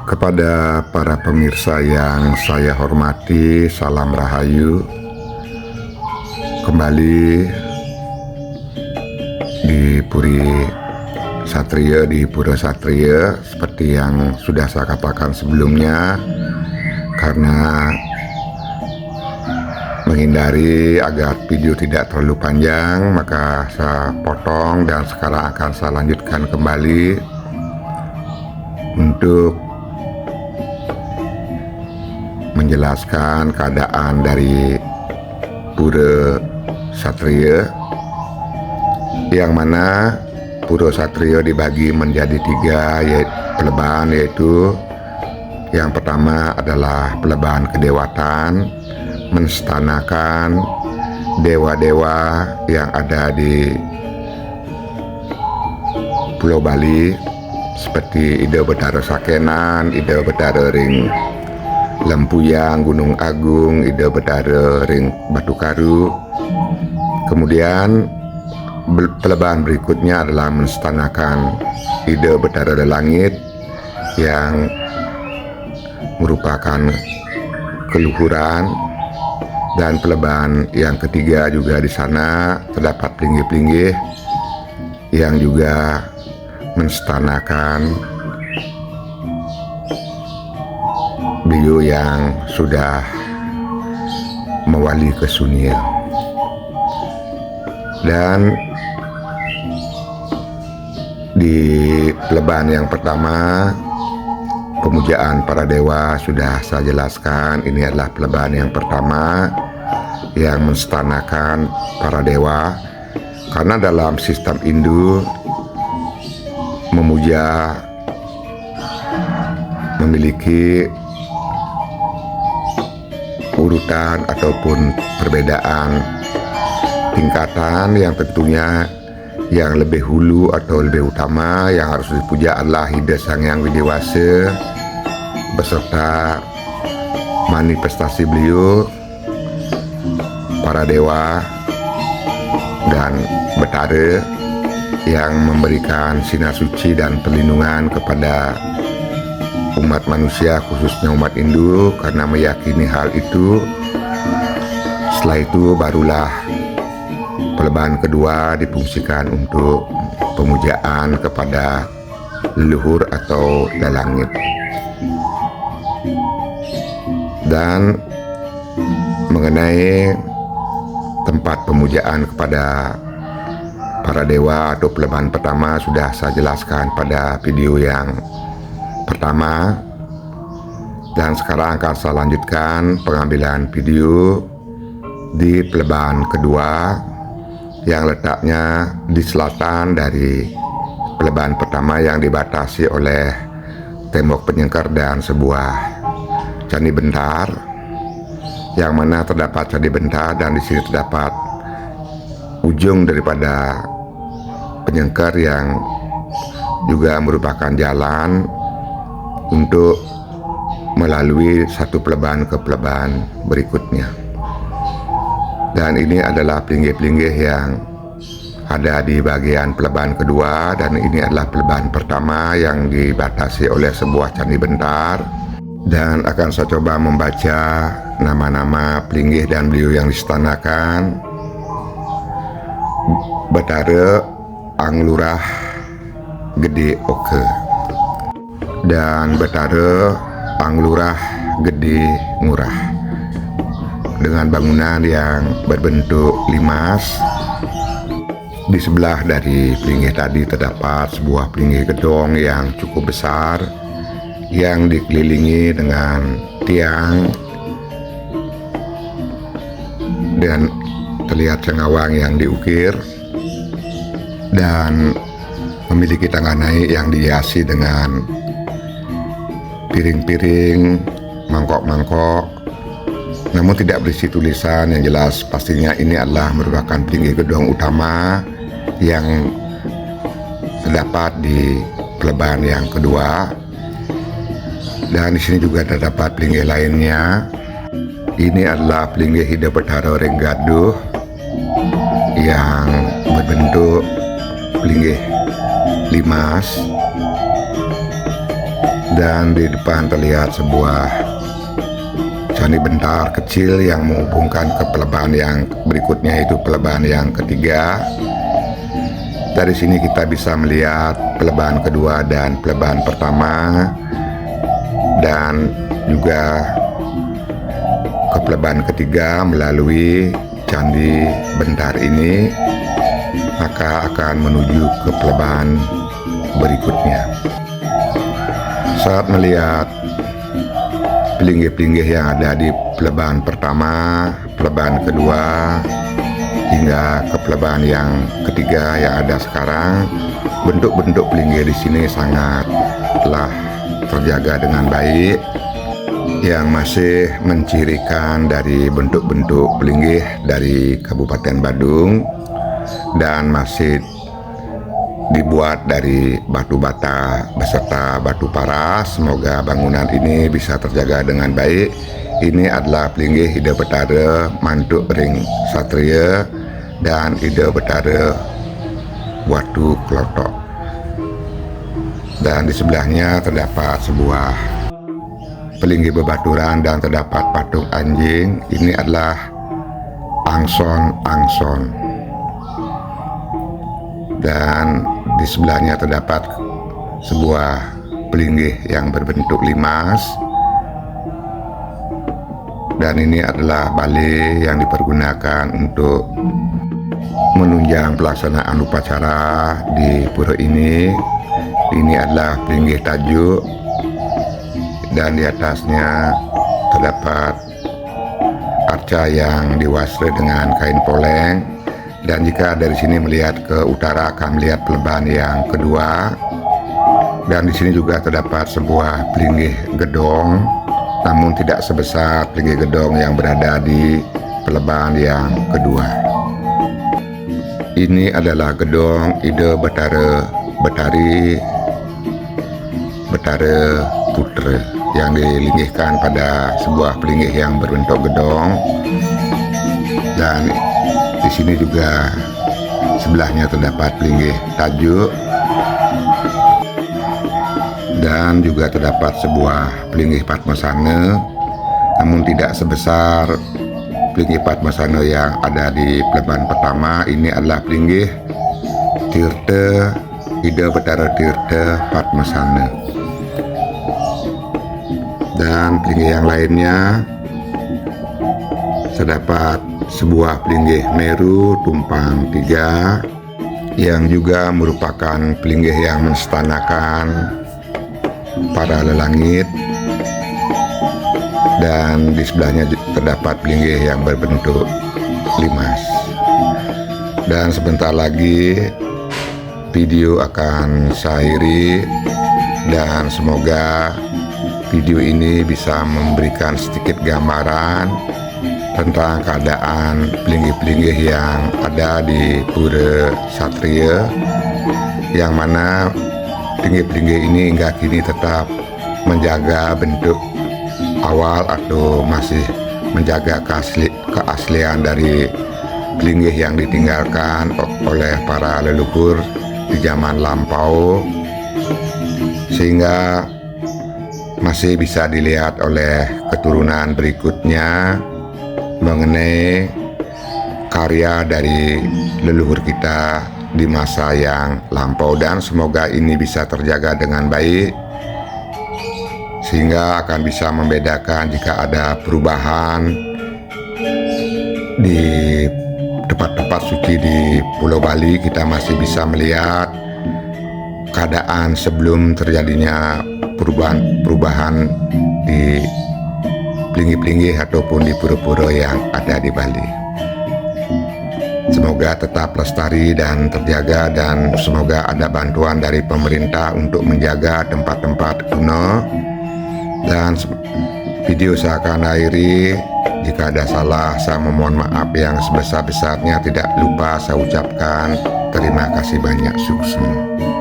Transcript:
Kepada para pemirsa yang saya hormati, salam rahayu. Kembali di Pura Satria seperti yang sudah saya katakan sebelumnya, karena menghindari agar video tidak terlalu panjang, maka saya potong dan sekarang akan saya lanjutkan kembali untuk menjelaskan keadaan dari Pura Satria, yang mana Pura Satria dibagi menjadi 3 pelebahan, yaitu yang pertama adalah pelebahan kedewatan, menstanakan dewa-dewa yang ada di Pulau Bali seperti Ida Betara Sakenan, Ida Betara Ring Lempuyang, Gunung Agung, Ida Betara Ring Batu Karu. Kemudian pelebahan berikutnya adalah menstanakan Ida Betara Langit yang merupakan keluhuran, dan pelebahan yang ketiga juga di sana terdapat pelinggih-pelinggih yang juga menstanakan beliau yang sudah mewali ke Sunil. Dan di pelebahan yang pertama, pemujaan para dewa sudah saya jelaskan. Ini adalah pelebahan yang pertama yang menstanakan para dewa, karena dalam sistem Hindu memuja memiliki urutan ataupun perbedaan tingkatan, yang tentunya yang lebih hulu atau lebih utama yang harus dipuja adalah Ida Sang Hyang Widewasa beserta manifestasi beliau, para dewa dan Betara yang memberikan sinar suci dan perlindungan kepada umat manusia, khususnya umat Hindu, karena meyakini hal itu. Setelah itu barulah pelebahan kedua difungsikan untuk pemujaan kepada leluhur atau langit. Dan mengenai tempat pemujaan kepada para dewa atau pelebahan pertama sudah saya jelaskan pada video yang pertama, dan sekarang akan saya lanjutkan pengambilan video di pelebahan kedua yang letaknya di selatan dari pelebahan pertama, yang dibatasi oleh tembok penyengker dan sebuah candi bentar, yang mana terdapat candi bentar dan di sini terdapat ujung daripada penyengker yang juga merupakan jalan untuk melalui satu pelebahan ke pelebahan berikutnya. Dan ini adalah pelinggih-pelinggih yang ada di bagian pelebahan kedua, dan ini adalah pelebahan pertama yang dibatasi oleh sebuah candi bentar. Dan akan saya coba membaca nama-nama pelinggih dan beliau yang distanakan. Betara Anglurah Gede Oke dan Betara Anglurah Gede Ngurah, dengan bangunan yang berbentuk limas. Di sebelah dari pelinggih tadi terdapat sebuah pelinggih gedong yang cukup besar, yang dikelilingi dengan tiang dan terlihat cengawang yang diukir, dan memiliki tangga naik yang dihiasi dengan piring-piring, mangkok-mangkok, namun tidak berisi tulisan. Yang jelas pastinya ini adalah merupakan pelinggih gedong utama yang terdapat di pelebahan yang kedua. Dan di sini juga terdapat pelinggih lainnya. Ini adalah pelinggih Ida Betara Ring Gaduh yang berbentuk pelinggih limas Dan di depan terlihat sebuah candi bentar kecil yang menghubungkan ke pelebahan yang berikutnya, yaitu pelebahan yang ketiga. Dari sini kita bisa melihat pelebahan kedua dan pelebahan pertama, dan juga ke pelebahan ketiga melalui candi bentar ini, maka akan menuju ke pelebahan berikutnya. Saat melihat pelinggih-pelinggih yang ada di pelebahan pertama, pelebahan kedua, hingga ke pelebahan yang ketiga yang ada sekarang, bentuk-bentuk pelinggih di sini sangatlah terjaga dengan baik, yang masih mencirikan dari bentuk-bentuk pelinggih dari Kabupaten Badung, dan masih dibuat dari batu bata beserta batu paras. Semoga bangunan ini bisa terjaga dengan baik. Ini adalah pelinggih Ida Betara Mantuk Ring Satria dan Ida Betara Watu Klotok. Dan di sebelahnya terdapat sebuah pelinggih bebaturan dan terdapat patung anjing. Ini adalah angson-angson. Dan di sebelahnya terdapat sebuah pelinggih yang berbentuk limas. Dan ini adalah bale yang dipergunakan untuk menunjang pelaksanaan upacara di pura ini. Ini adalah pelinggih tajuk, dan di atasnya terdapat arca yang diwasri dengan kain poleng. Dan jika dari sini melihat ke utara akan melihat pelebahan yang kedua. Dan di sini juga terdapat sebuah pelinggih gedong, namun tidak sebesar pelinggih gedong yang berada di pelebahan yang kedua. Ini adalah gedong Ida Betara Putra yang dilinggihkan pada sebuah pelinggih yang berbentuk gedong. Dan di sini juga sebelahnya terdapat pelinggih tajuk, dan juga terdapat sebuah pelinggih Padmasana, namun tidak sebesar pelinggih Padmasana yang ada di pelebahan pertama. Ini adalah pelinggih Tirta Ida Betara Tirta Padmasana. Dan pelinggih yang lainnya terdapat sebuah pelinggih Meru Tumpang Tiga, yang juga merupakan pelinggih yang menstanakan para lelangit. Dan di sebelahnya terdapat pelinggih yang berbentuk limas. Dan sebentar lagi video akan saya akhiri, dan semoga video ini bisa memberikan sedikit gambaran tentang keadaan pelinggih-pelinggih yang ada di Pura Satria, yang mana pelinggih-pelinggih ini hingga kini tetap menjaga bentuk awal atau masih menjaga keaslian dari pelinggih yang ditinggalkan oleh para leluhur di zaman lampau, sehingga masih bisa dilihat oleh keturunan berikutnya mengenai karya dari leluhur kita di masa yang lampau. Dan semoga ini bisa terjaga dengan baik, sehingga akan bisa membedakan jika ada perubahan di tempat-tempat suci di Pulau Bali. Kita masih bisa melihat keadaan sebelum terjadinya perubahan di pelinggih-pelinggih ataupun di pura-pura yang ada di Bali. Semoga tetap lestari dan terjaga, dan semoga ada bantuan dari pemerintah untuk menjaga tempat-tempat kuno. Dan video saya akan akhiri. Jika ada salah, saya memohon maaf yang sebesar-besarnya. Tidak lupa saya ucapkan terima kasih banyak. Sukses.